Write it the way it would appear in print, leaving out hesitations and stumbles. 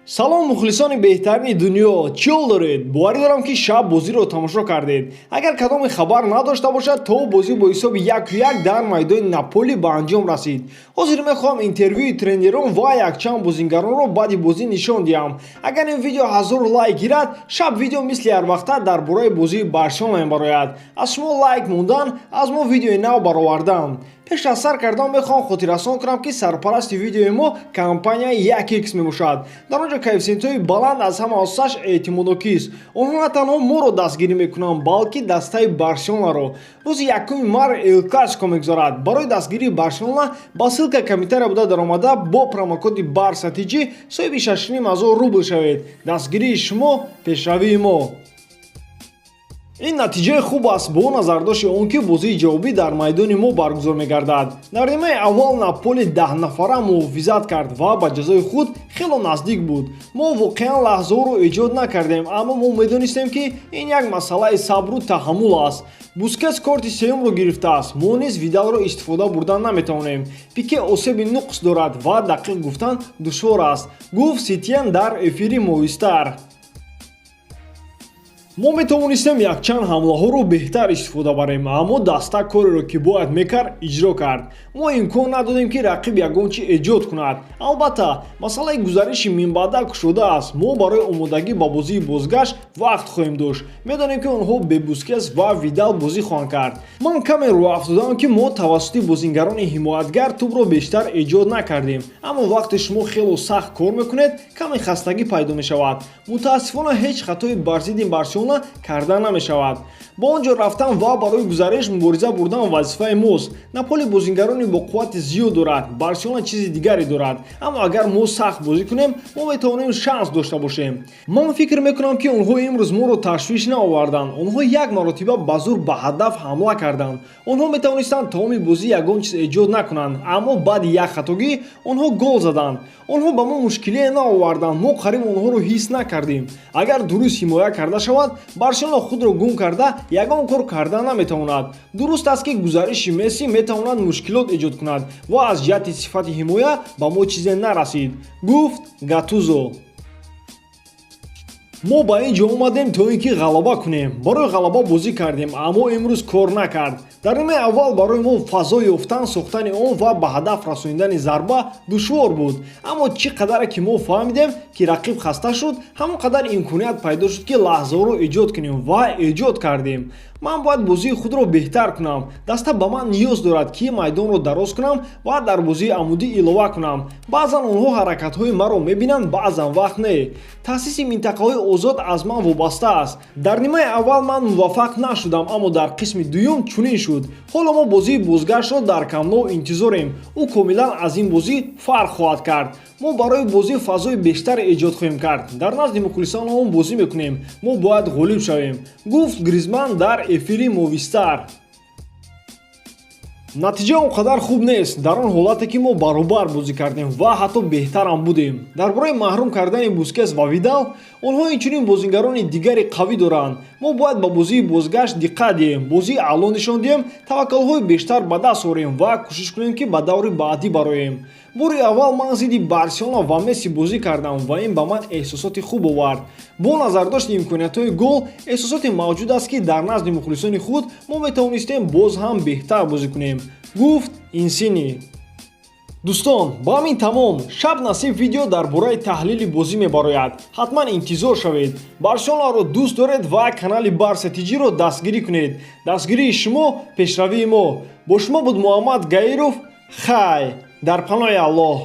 салом мухлисони беҳтарини дунё, чӣ ҳол доред? боварӣ дорам ки шаб бозиро тамошо кардед. Агар кадоме хабар надошта бошад, то бозӣ бо ҳисоби 1-1 дар майдони Наполи ба анҷом расид. ҳозир мехоҳам интервюи тренерон ва якчанд бозингаронро баъди бозӣ нишон диҳам. Агар ин видео 1000 лайк гирад, шаб видео мисли ҳар вақта дар бораи бозии Барселона мебарояд. Аз шумо лайк мондан, аз мо видеои нав баровардан. пеш аз сар кардан мехоҳам хотиррасон кунам ки сарпарасти видеои мо компанияи 1x мебошад. Дар он ҷо коэффициентҳои баланд аз ҳама осасаш эътимодокист. онҳо на танҳо моро дастгирӣ мекунанд, балки дастаи Барселонаро. рӯзи 1 март эл классико мегузарад. барои дастгирии Барселона ба ссилкаи коментариya буда даромада бо промокоди БАРСА соҳиби 6500 рубл шавед. дастгирии шумо пешравии мо. ин натиҷаи хуб аст бо назардошти он ки бозии ҷавобӣ дар майдони мо баргузор мегардад. дар нимаи аввал Наполи 10 нафара муҳофизат кард ва ба ҷазои худ хело наздик буд. мо воқеан лаҳзаҳоро эҷод накардем, аммо мо медонистем ки ин як масъалаи сабру таҳаммул аст. бускетс корти сеюмро гирифтааст. мо низ видалро истифода бурдан наметавонем. пике осеби нуқс дорад ва дақиқ гуфтан душвор аст, гуфт Ситьен дар эфири Movistar. мо метавонистем якчанд ҳамлаҳоро беҳтар истифода барем, аммо даста кореро ки бояд мекард иҷро кард. мо имкон надодем ки рақиб ягон чи эҷод кунад. албатта масъалаи гузариши минбаъда кушода аст. мо барои омодагӣ ба бозии бозгашт вақт хоҳем дошт. медонем ки онҳо бе Бускетс ва Видал бозӣ хоҳанд кард. ман каме рӯафтодам ки мо тавассути бозингарони ҳимоятгар тӯбро бештар эҷод накардем, аммо вақте шумо хело сахт кор мекунед, каме хастагӣ пайдо мешавад. мутаассифона ҳеҷ хатои бар зидди Барселона карда намешавад. ба он ҷо рафтан ва барои гузариш мубориза бурдан вазифаи мост. Наполи бозингарони бо қуввати зиёд дорад, Барселона чизи дигаре дорад, аммо агар мо сахт бозӣ кунем, мо метавонем шанс дошта бошем. ман фикр мекунам ки онҳо имрӯз моро ташвиш наоварданд. онҳо як маротиба ба зур ба ҳадаф ҳамла карданд. онҳо метавонистанд тамоми бозӣ ягон чиз эҷод накунанд, аммо баъди як хатогӣ онҳо гол заданд. онҳо ба мо мушкилие наоварданд, мо қариб онҳоро ҳис накардем. агар дуруст ҳимоя карда шавад, Барселона худро гум карда ягон кор карда наметавонад. дуруст аст ки гузариши Месси метавонад мушкилот эҷод кунад ва аз ҷиҳати сифати ҳимоя ба мо чизе нарасид, гуфт Гатузо. мо ба ин ҷо омадем то ин ки ғалаба кунем. барои ғалаба бозӣ кардем, аммо имрӯз кор накард. дар нимаи аввал барои мо фазо ёфтан, сохтани он ва ба ҳадаф расониндани зарба душвор буд, аммо чӣ қадаре ки мо фаҳмидем ки рақиб хаста шуд, ҳамон қадар имконият пайдо шуд ки лаҳзаҳоро эҷод кунем ва эҷод кардем. ман бояд бозии худро беҳтар кунам. даста ба ман ниёз дорад ки майдонро дароз кунам ва дар бозии амудӣ илова кунам. баъзан онҳо ҳаракатҳои маро мебинанд, баъзан вақт не. таъсиси минтақаҳои озод аз ман вобаста аст. дар нимаи аввал ман муваффақ нашудам, аммо дар қисми дуюм чунин шуд. ҳоло мо бозии бозгаштро дар КАНАЛ интизорем. ӯ комилан аз ин бозӣ фарқ хоҳад кард. мо барои бозӣ фазои бештаре эҷод хоҳем кард. дар назди мухлисонамон бозӣ мекунем. мо бояд ғолиб шавем, гуфт Гризманн дар эфири Movistar. натиҷа он қадар хуб нест. дар он ҳолате ки мо баробар бозӣ кардем ва ҳатто беҳтарам будем. дар бораи маҳрум кардани Бускетс ва Видал, онҳо инчунин бозингарони дигари қавӣ доранд. мо бояд ба бозии бозгашт диққат диҳем, бозии аъло нишон диҳем, таваккулҳои бештар ба даст орем ва кӯшиш кунем ки ба даври баъдӣ бароем. бори аввал ман зидди Барселона ва Месси бозӣ кардам ва ин ба ман эҳсосоти хуб овард. бо назардошти имкониятҳои гол, эҳсосоте мавҷуд аст ки дар назди мухлисони худ мо метавонистем боз ҳам беҳтар бозӣ кунем, гуфт Инсини. дӯстон, ба ҳамин тамом. шаб насиб видео дар бораи таҳлили бозӣ мебарояд. ҳатман интизор шавед. Барселонаро дӯст доред ва канали БАРСА ро дастгирӣ кунед. дастгирии шумо пешравии мо. бо шумо буд Муҳаммад Гаиров. хай дар паноҳи Аллоҳ.